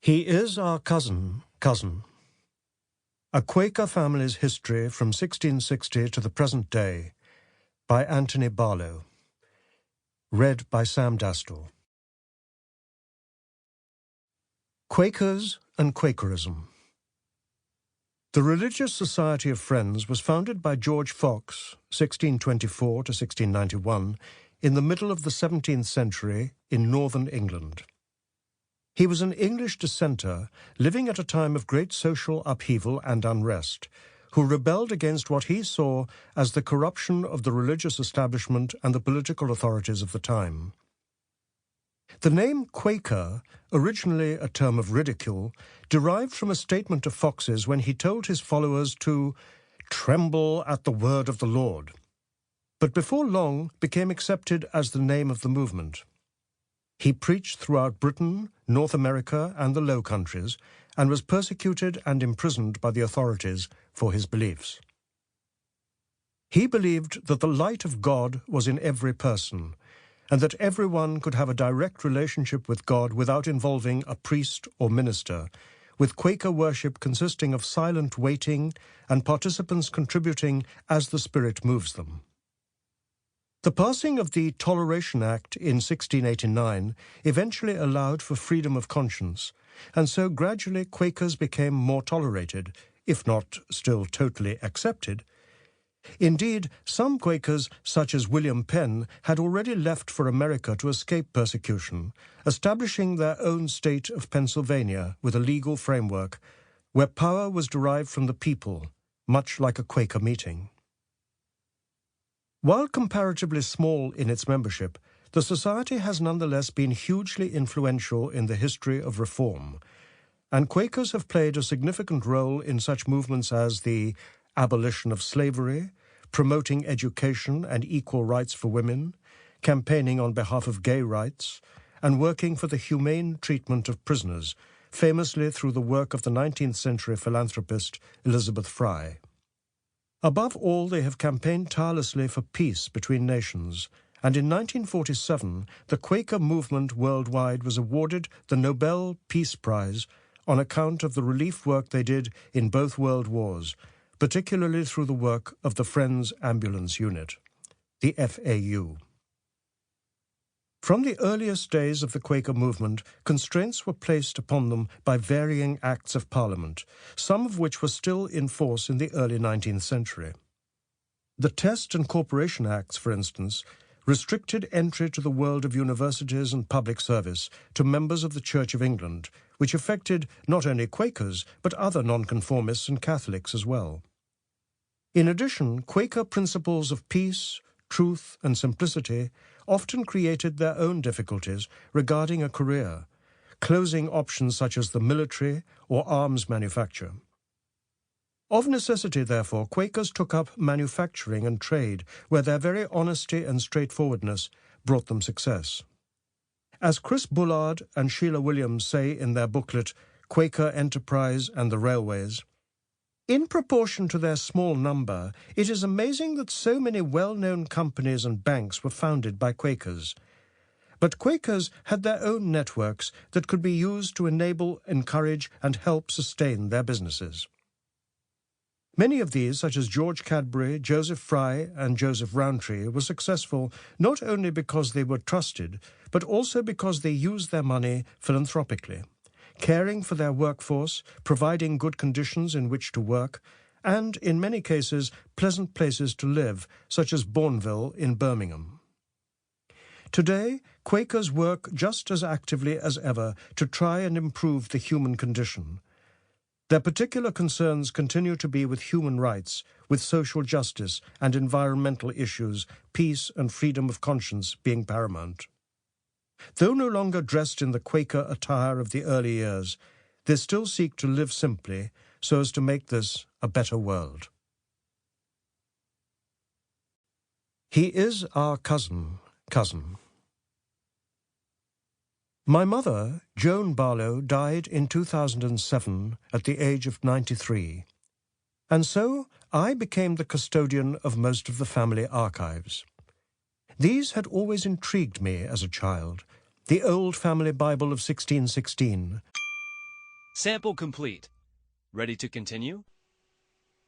He is our cousin. A Quaker Family's History from 1660 to the Present Day by Antony Barlow. Read by Sam Dastor. Quakers and Quakerism. The Religious Society of Friends was founded by George Fox, 1624 to 1691, in the middle of the 17th century in northern England. He was an English dissenter living at a time of great social upheaval and unrest, who rebelled against what he saw as the corruption of the religious establishment and the political authorities of the time. The name Quaker, originally a term of ridicule, derived from a statement of Fox's when he told his followers to tremble at the word of the Lord, but before long became accepted as the name of the movement. He preached throughout Britain, North America, and the Low Countries, and was persecuted and imprisoned by the authorities for his beliefs. He believed that the light of God was in every person, and that everyone could have a direct relationship with God without involving a priest or minister, with Quaker worship consisting of silent waiting and participants contributing as the Spirit moves them. The passing of the Toleration Act in 1689 eventually allowed for freedom of conscience, and so gradually Quakers became more tolerated, if not still totally accepted. Indeed, some Quakers, such as William Penn, had already left for America to escape persecution, establishing their own state of Pennsylvania with a legal framework where power was derived from the people, much like a Quaker meeting. While comparatively small in its membership, the society has nonetheless been hugely influential in the history of reform, and Quakers have played a significant role in such movements as the abolition of slavery, promoting education and equal rights for women, campaigning on behalf of gay rights, and working for the humane treatment of prisoners, famously through the work of the 19th century philanthropist Elizabeth Fry. Above all, they have campaigned tirelessly for peace between nations, and in 1947 the Quaker movement worldwide was awarded the Nobel Peace Prize on account of the relief work they did in both world wars, particularly through the work of the Friends Ambulance Unit, the FAU. From the earliest days of the Quaker movement, constraints were placed upon them by varying acts of Parliament, some of which were still in force in the early 19th century. The Test and Corporation Acts, for instance, restricted entry to the world of universities and public service to members of the Church of England, which affected not only Quakers, but other nonconformists and Catholics as well. In addition, Quaker principles of peace, truth, and simplicity often created their own difficulties regarding a career, closing options such as the military or arms manufacture. Of necessity, therefore, Quakers took up manufacturing and trade, where their very honesty and straightforwardness brought them success. As Chris Bullard and Sheila Williams say in their booklet, Quaker Enterprise and the Railways, in proportion to their small number, it is amazing that so many well-known companies and banks were founded by Quakers. But Quakers had their own networks that could be used to enable, encourage, and help sustain their businesses. Many of these, such as George Cadbury, Joseph Fry, and Joseph Rowntree, were successful not only because they were trusted, but also because they used their money philanthropically, caring for their workforce, providing good conditions in which to work, and, in many cases, pleasant places to live, such as Bourneville in Birmingham. Today, Quakers work just as actively as ever to try and improve the human condition. Their particular concerns continue to be with human rights, with social justice and environmental issues, peace and freedom of conscience being paramount. Though no longer dressed in the Quaker attire of the early years, they still seek to live simply so as to make this a better world. He is our cousin. My mother, Joan Barlow, died in 2007 at the age of 93, and so I became the custodian of most of the family archives. These had always intrigued me as a child. The old family Bible of 1616, Sample complete. Ready to continue?